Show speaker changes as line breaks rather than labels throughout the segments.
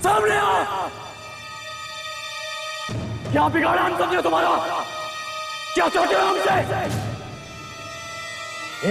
सामने आओ। क्या बिगाड़ा हम सबने तुम्हारा? क्या चाहते हो हमसे?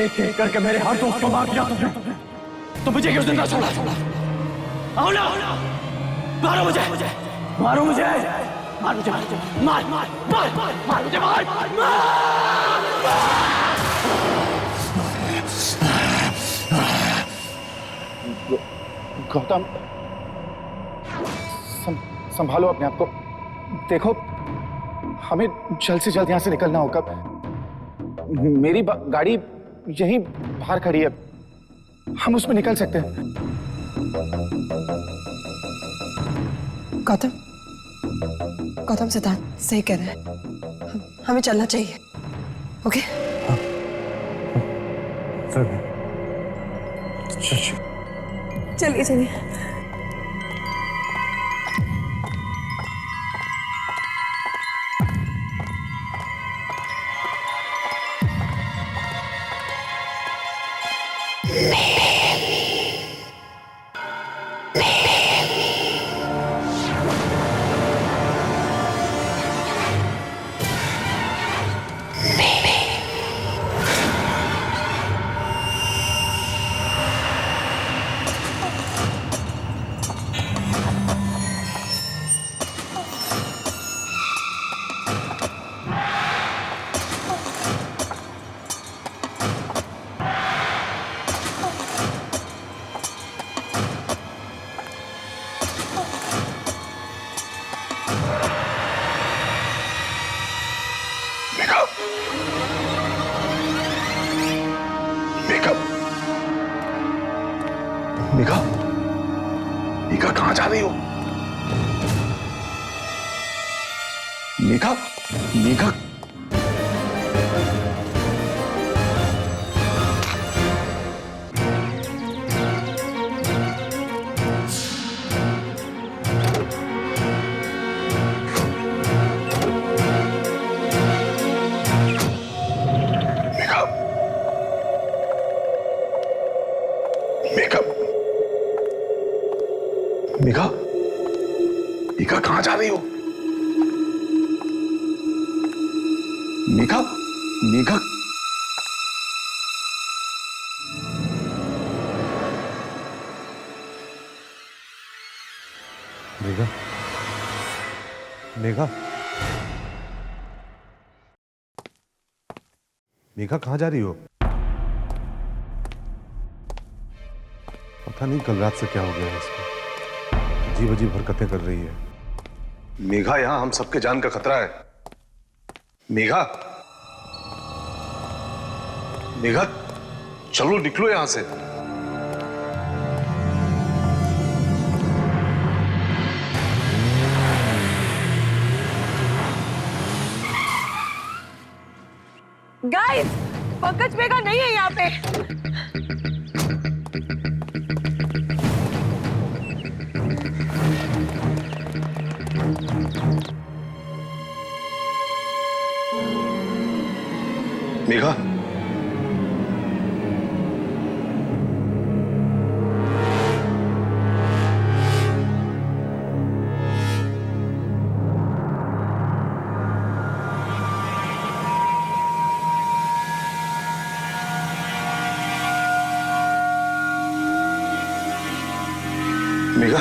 एक एक करके मेरे हर दोस्त को मार दिया तुमने, तो मुझे क्यों जिंदा छोड़ा? आओ ना, मारो मुझे, मारो मुझे, मार मुझे, मार मार मार मार मुझे, मार
गौतम, संभालो अपने आप को। देखो, हमें जल्द से जल्द यहाँ से निकलना होगा। मेरी गाड़ी यहीं बाहर खड़ी है, हम उसमें निकल सकते हैं।
गौतम, गौतम सिद्धांत सही कह रहे हैं, हमें चलना चाहिए। ओके? चलिए चलिए।
मेघा, मेघा कहां जा रही हो? मेघा, मेघा, मेघा, मेघा कहां जा रही हो? मेघा, मेघा,
मेघा, मेघा, मेघा कहां जा रही हो? पता नहीं कल रात से क्या हो गया है इसको, अजीब अजीब हरकतें कर रही है।
मेघा, यहां हम सबके जान का खतरा है। मेघा, मेघा, चलो निकलो यहां से।
गाइस, पंकज मेघा नहीं है यहाँ पे।
मेघा, मेघा,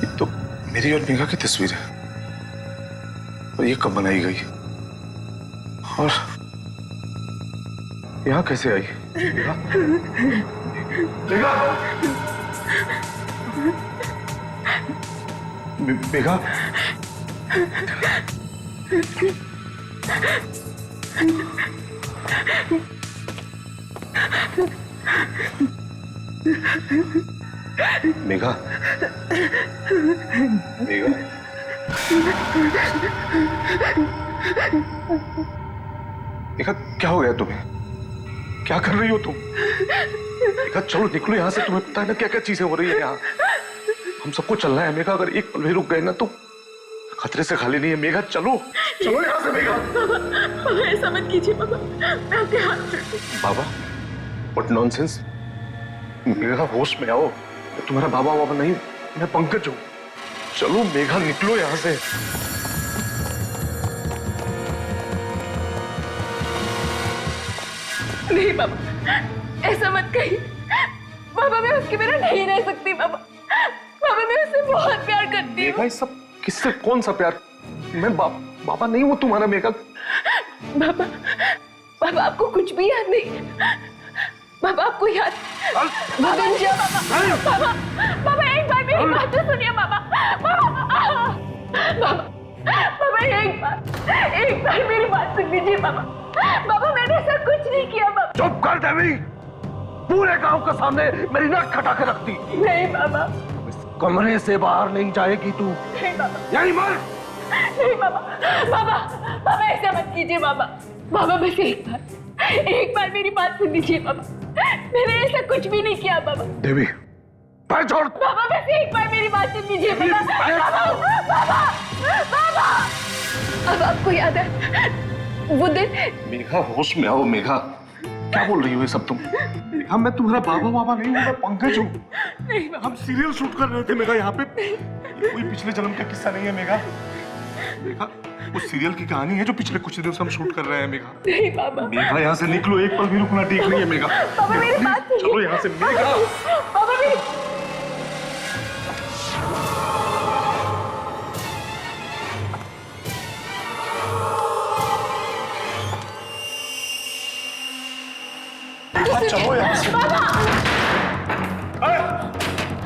ये तो मेरी और मेघा की तस्वीर है, और ये कब बनाई गई और यहाँ कैसे आई? मेघा, मेघा, मेघा, मेघा, मेघा क्या हो गया तुम्हें? क्या कर रही हो तुम? मेघा चलो निकलो यहाँ से, तुम्हें पता है ना क्या क्या चीजें हो रही है यहाँ। हम सबको चलना है मेघा, अगर एक पल भी रुक गए ना तो खतरे से खाली नहीं है। मेघा चलो चलो यहाँ से मेघा।
बाबा ऐसा मत कीजिए बाबा, मैं आपके हाथ
बाबा व्हाट नॉनसेंस। मेघा होश में आओ, मैं तुम्हारा बाबा बाबा नहीं, मैं पंकज हूँ। चलो मेघा निकलो यहाँ से।
नहीं बाबा, ऐसा मत कहिए बाबा, मैं उसके बिना नहीं रह सकती बाबा। बाबा मैं उससे बहुत प्यार करती हूँ।
मेघा ये सब किससे, कौन सा प्यार? मैं बाबा नहीं हूँ तुम्हारा मेघा।
बाबा बाबा आपको कुछ भी याद नहीं? बाबा आपको याद? बाबा बाबा एक बार मेरी बात तो सुनिए बाबा। बाबा बाबा एक बार मेरी बात सुन लीजिए बाबा। बाबा मैंने ऐसा कुछ नहीं किया बाबा।
चुप कर देवी, पूरे गांव के सामने मेरी नाक खटा के रखती।
नहीं बाबा,
कमरे से बाहर नहीं जाएगी तू।
नहीं बाबा,
यही मर।
नहीं बाबा। बाबा बाबा ऐसा मत कीजिए बाबा। बाबा बस एक बार मेरी बात सुन लीजिए बाबा। मैंने ऐसा कुछ भी नहीं किया बाबा।
देवी पैर छोड़।
बाबा बस एक बार मेरी बात सुन लीजिए बाबा। बाबा बाबा अब आपको याद है वो दिन?
मेघा होश में आओ मेघा, क्या बोल रही हो ये सब तुम? मेघा मैं तुम्हारा बाबा बाबा नहीं हूँ, मैं पंकज हूँ। हम सीरियल शूट कर रहे थे मेघा यहाँ पे। ये कोई पिछले जन्म का किस्सा नहीं है मेघा। मेघा उस सीरियल की कहानी है जो पिछले कुछ दिनों से हम शूट कर रहे हैं मेघा।
नहीं बाबा।
मेघा यहाँ से निकलो, एक पल भी रुकना ठीक नहीं है मेघा।
बाबा मेरी बात सुनिए।
चलो यहाँ से मेघा।
बाबा मेरी
चलो यहाँ से।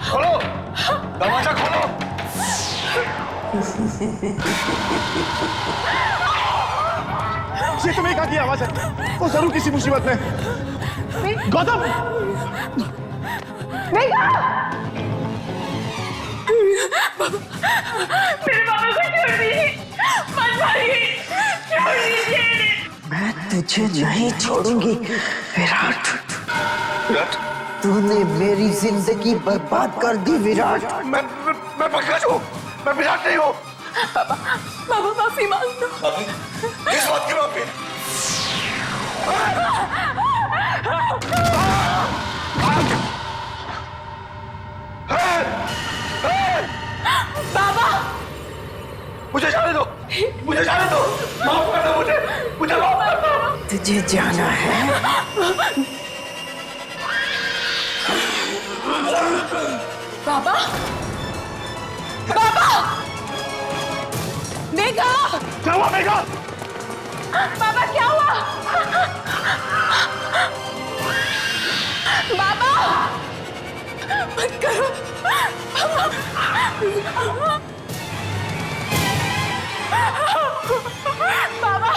खोलो दरवाजा, खोलो।
ये तो मेघा की आवाज है, वो जरूर किसी मुसीबत में। गौतम
मेघा मेरे बाबा को छोड़ दीजिए, मत मारिए, छोड़ दीजिए।
मैं तुझे नहीं छोड़ूंगी विराट।
विराट
तूने मेरी जिंदगी बर्बाद कर दी विराट।
मैं पंकज हूँ, मैं विराट नहीं हूँ।
बाबा माफी मांग दो।
किस बात की माफी?
बाबा
मुझे जाने दो, मुझे जाने दो, माफ कर दो मुझे माफ कर दो।
तुझे जाना है?
बाबा बाबा मेघा,
क्या हुआ मेघा?
बाबा क्या हुआ? बाबा मत करो बाबा। बाबा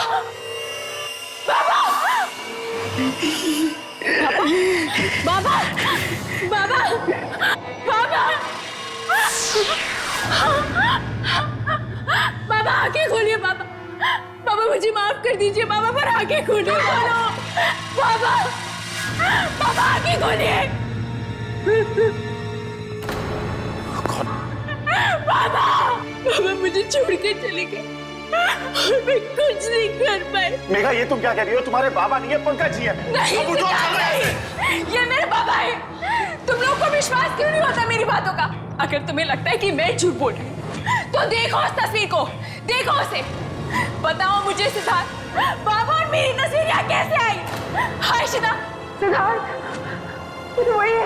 बाबा बाबा बाबा बाबा आंखें खोलिए बाबा। बाबा मुझे माफ कर दीजिए बाबा, पर आंखें खोलिए। खोलो बाबा, बाबा आंखें खोलिए। बाबा बाबा मुझे छोड़ के चले गए और मैं कुछ नहीं कर पाई।
मेघा ये तुम क्या कह रही हो? तुम्हारे बाबा नहीं है, पंकज जी है।
नहीं, नहीं, ये मेरे बाबा है। तुम लोग को विश्वास क्यों नहीं होता मेरी बातों का? अगर तुम्हें लगता है कि मैं झूठ बोल रही हूँ तो देखो उस तस्वीर को, देखो उसे। बताओ मुझे सिद्धार्थ, बाबा और मेरी तस्वीर यहाँ कैसे आई? हाय सिद्धार्थ वही है।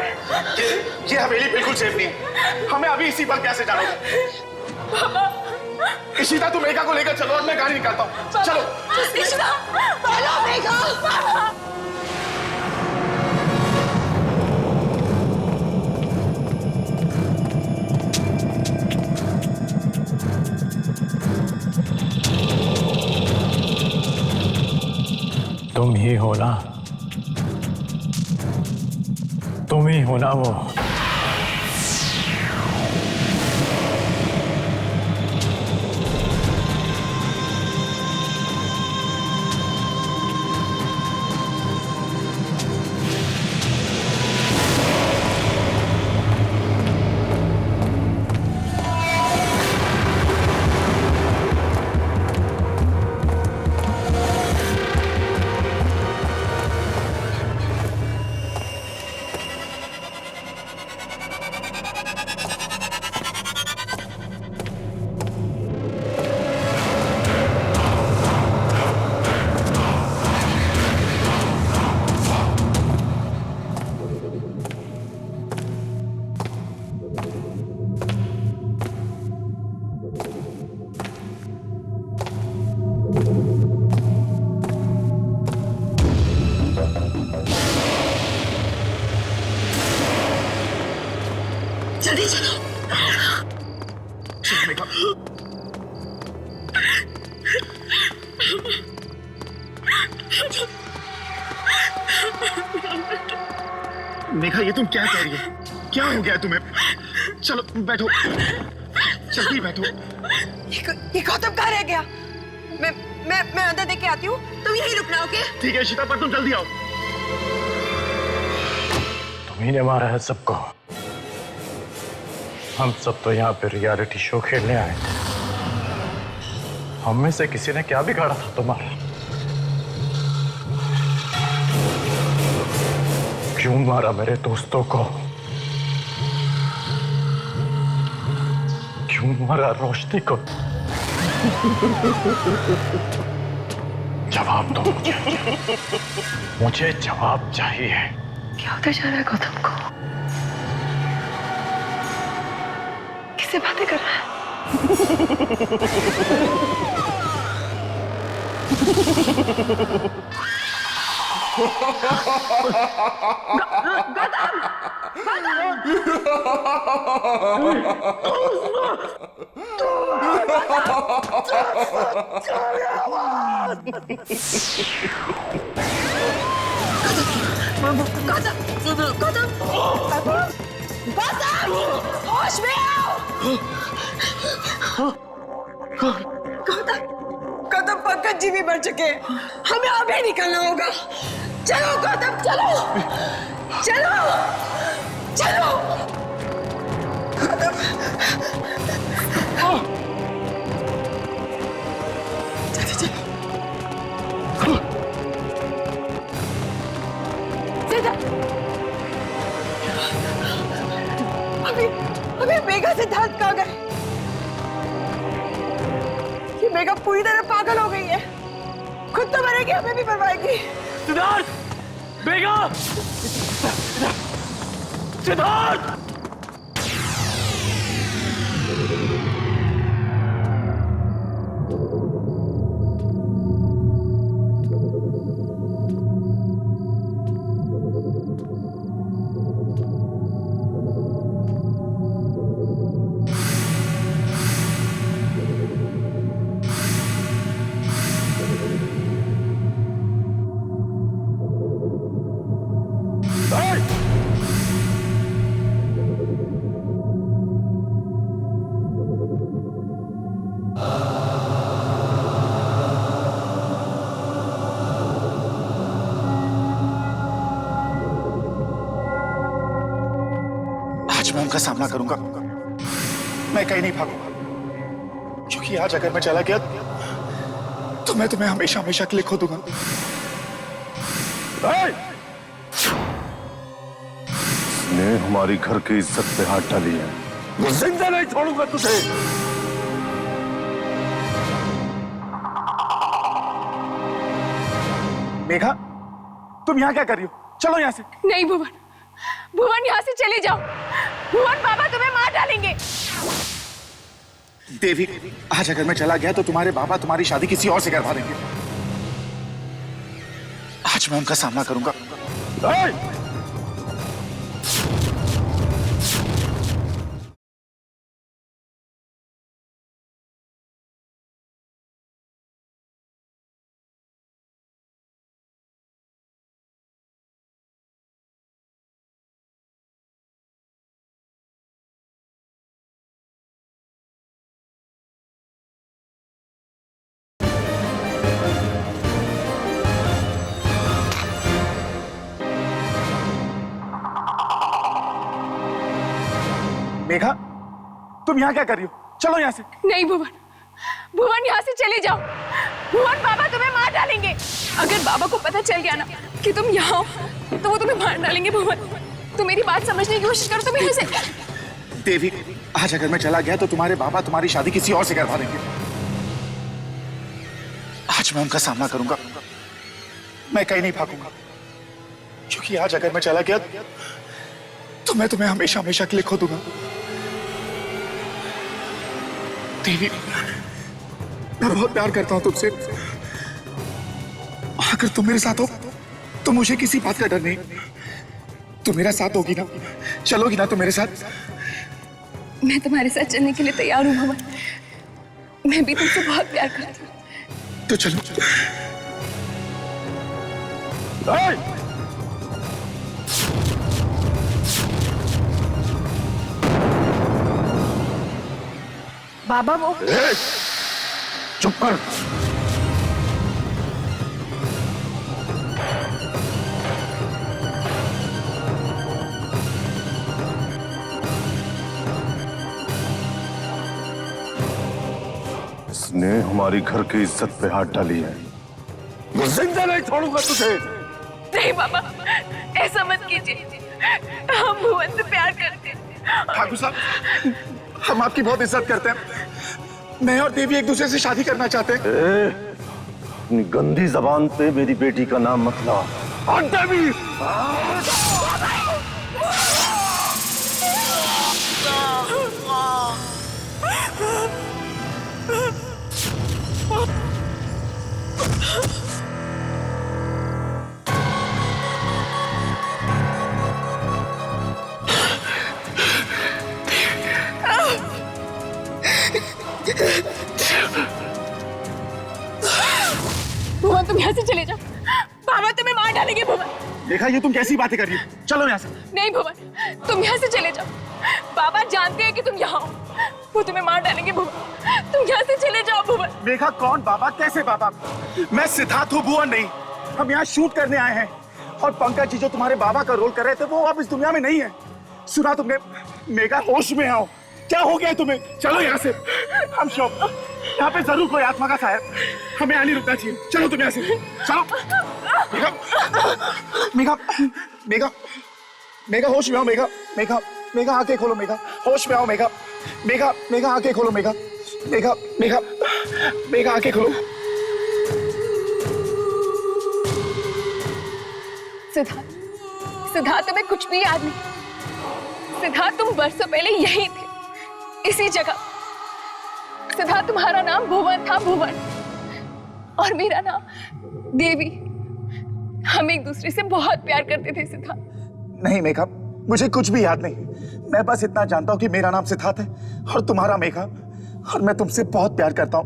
ये हवेली बिल्कुल सेफ नहीं है। हमें अभी इसी पर कैसे जाना होगा। इशिता तुम मेघा को लेकर चलो और मैं गाड़ी निकालता हूँ। चलो
इशिता, बोलो मेघा। बाबा
तुम ही हो ना, तुम ही हो ना वो।
मेघा, ये तुम क्या कह रही हो? क्या हो गया तुम्हें? चलो बैठो, जल्दी बैठो।
ये गौतम कहाँ रह गया? मैं अंदर देख के आती हूँ, तुम यहीं रुकना, ओके?
ठीक है शीता, पर तुम जल्दी आओ।
तुम्ही ने मारा है सबको। हम सब तो यहाँ पे रियलिटी शो खेलने आए थे। हम में से किसी ने क्या बिगाड़ा था तुम्हारा? क्यों मारा मेरे दोस्तों को? क्यों मारा रोशनी को? जवाब दो मुझे जवाब चाहिए।
क्या होता जा रहा है गौतम को? किससे बातें कर रहा है?
होश में आओ! गौतम, पंकज जी भी मर चुके हैं। हमें अभी निकलना होगा। चलो गौतम, चलो चलो चलो गौतम। चलो चलो सीधा। अभी मेघा सिद्धार्थ कहाँ गए? ये मेघा पूरी तरह पागल हो गई है। खुद तो मरेगी, हमें भी मरवाएगी।
सिद्धार्थ! मेघा! सिद्धार्थ!
मैं उनका सामना करूंगा। मैं कहीं नहीं भागूंगा, क्योंकि आज अगर मैं चला गया तो मैं तुम्हें हमेशा हमेशा के लिए खो दूंगा।
ने हमारी घर की इज्जत पे हाथ डाली है, मैं जिंदा नहीं छोड़ूंगा तुझे।
मेघा, तुम यहाँ क्या कर रही हो? चलो यहाँ से।
नहीं भुवन, भुवन यहाँ से चले जाओ। भुवन, बाबा तुम्हें मार डालेंगे।
देवी, आज अगर मैं चला गया तो तुम्हारे बाबा तुम्हारी शादी किसी और से करवा देंगे। आज मैं उनका सामना करूंगा। मेघा, तुम यहाँ क्या कर रही हो? चलो यहाँ से।
नहीं भुवन, भुवन यहाँ से चले जाओ। भुवन, बाबा तुम्हें मार डालेंगे। अगर बाबा को पता चल गया ना कि तुम यहाँ हो तो वो तुम्हें मार डालेंगे। भुवन, तुम मेरी बात समझने की कोशिश करो। तुम यहाँ से।
देवी, आज अगर मैं चला गया तो तुम्हारे बाबा तुम्हारी शादी किसी और से करवा देंगे। आज मैं उनका सामना करूंगा। मैं कहीं नहीं भागूंगा, क्योंकि आज अगर मैं चला गया तो मैं तुम्हें हमेशा हमेशा के लिए खो दूंगा। देवी, मैं बहुत प्यार करता हूं तुमसे। अगर तुम मेरे साथ हो तो मुझे किसी बात का डर नहीं। तुम मेरा साथ होगी ना? चलोगी ना तुम मेरे साथ?
मैं तुम्हारे साथ चलने के लिए तैयार हूँ भुवन। मैं भी तुमसे बहुत प्यार करती हूँ।
तो चलो चलो।
बाबा वो
चुप कर। इसने हमारी घर की इज्जत पे हाथ डाली है। मैं जिंदा नहीं छोड़ूंगा तुझे।
नहीं बाबा, ऐसा मत कीजिए। हम भुवन से प्यार करते हैं।
ठाकुर साहब, हम आपकी बहुत इज्जत करते हैं। मैं और देवी एक दूसरे से शादी करना चाहते हैं।
अपनी गंदी जबान पे मेरी बेटी का नाम मत ला। देवी!
भुवन तुम यहाँ से चले जाओ। बाबा तुम्हें मार डालेंगे। भुवन
देखा, ये तुम कैसी बातें कर रही हो? चलो यहाँ से।
नहीं भुवन, तुम यहाँ से चले जाओ। बाबा जानते हैं कि तुम यहाँ हो, वो तुम्हें मार डालेंगे। भुवन तुम यहाँ से चले जाओ। भुवन
देखा, कौन बाबा, कैसे बाबा? मैं सिद्धार्थ हूँ, भुवन नहीं। हम यहाँ शूट करने आए हैं और पंकज जी जो तुम्हारे बाबा का रोल कर रहे थे वो अब इस दुनिया में नहीं है। सुना तुमने? मेगा, होश में आओ। क्या हो गया तुम्हें? चलो यहाँ से। हम शॉप, यहाँ पे जरूर कोई आत्मा का साया। हमें यहाँ नहीं रुकना चाहिए। चलो तुम यहाँ से, चलो। मेगा, मेगा, मेगा, मेगा होश में आओ। मेगा, मेगा, मेगा आंखें खोलो। मेगा होश में आओ। मेगा, मेगा, मेगा आंखें खोलो। मेगा, मेगा, मेगा, मेगा आंखें खोलो।
सिद्धार्थ, सिद्धार्थ तुम्हें कुछ भी याद नहीं। सिद्धार्थ तुम बरसों पहले यही थे, इसी जगह। सिद्धार्थ तुम्हारा नाम भुवन था, भुवन, और मेरा नाम देवी। हम एक दूसरे से बहुत प्यार करते थे सिद्धार्थ।
नहीं मेघा, मुझे कुछ भी याद नहीं। मैं बस इतना जानता हूँ कि मेरा नाम सिद्धार्थ है और तुम्हारा मेघा, और मैं तुमसे बहुत प्यार करता हूँ।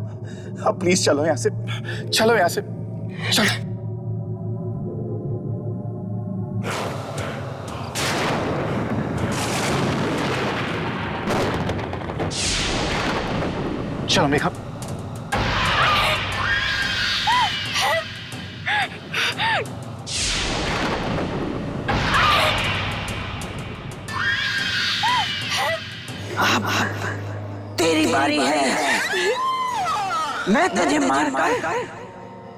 अब प्लीज चलो यहाँ से, चलो यहाँ से, चलो। चलो मेघा।
अब तेरी बारी है। मैं तुझे मारकर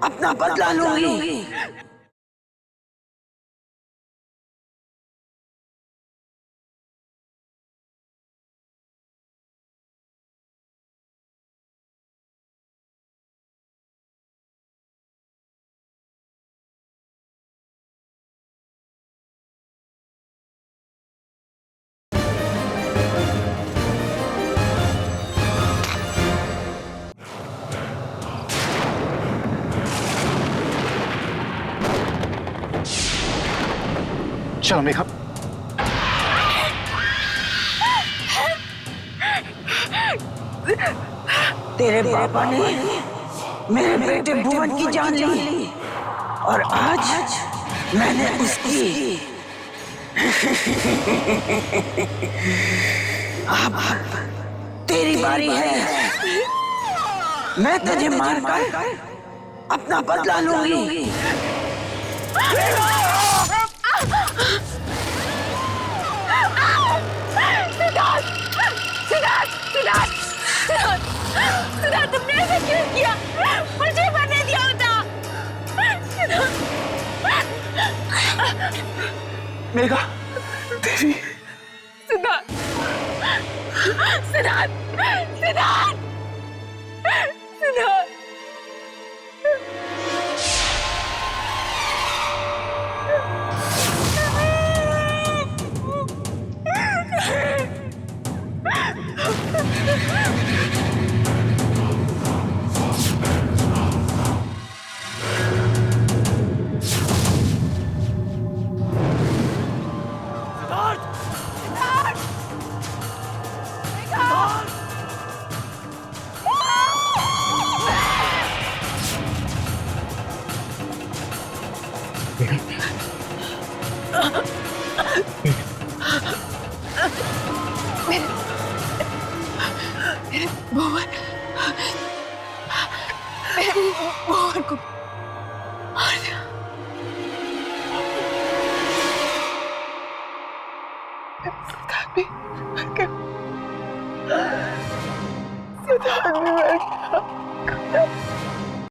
अपना बदला लूंगी।
चलो मेघा।
तेरे पापा ने मेरे बेटे भुवन की जान ली और आज मैंने उसकी। अब तेरी बारी है। मैं तुझे मारकर अपना बदला लूंगी।
सिद्धार्थ, सिद्धार्थ, सिद्धार्थ, सिद्धार्थ, सिद्धार्थ, तुमने ऐसा क्यों किया? मुझे मरने दिया होता।
मेघा, देवी।
सिद्धार्थ, सिद्धार्थ, सिद्धार्थ, सिद्धार्थ।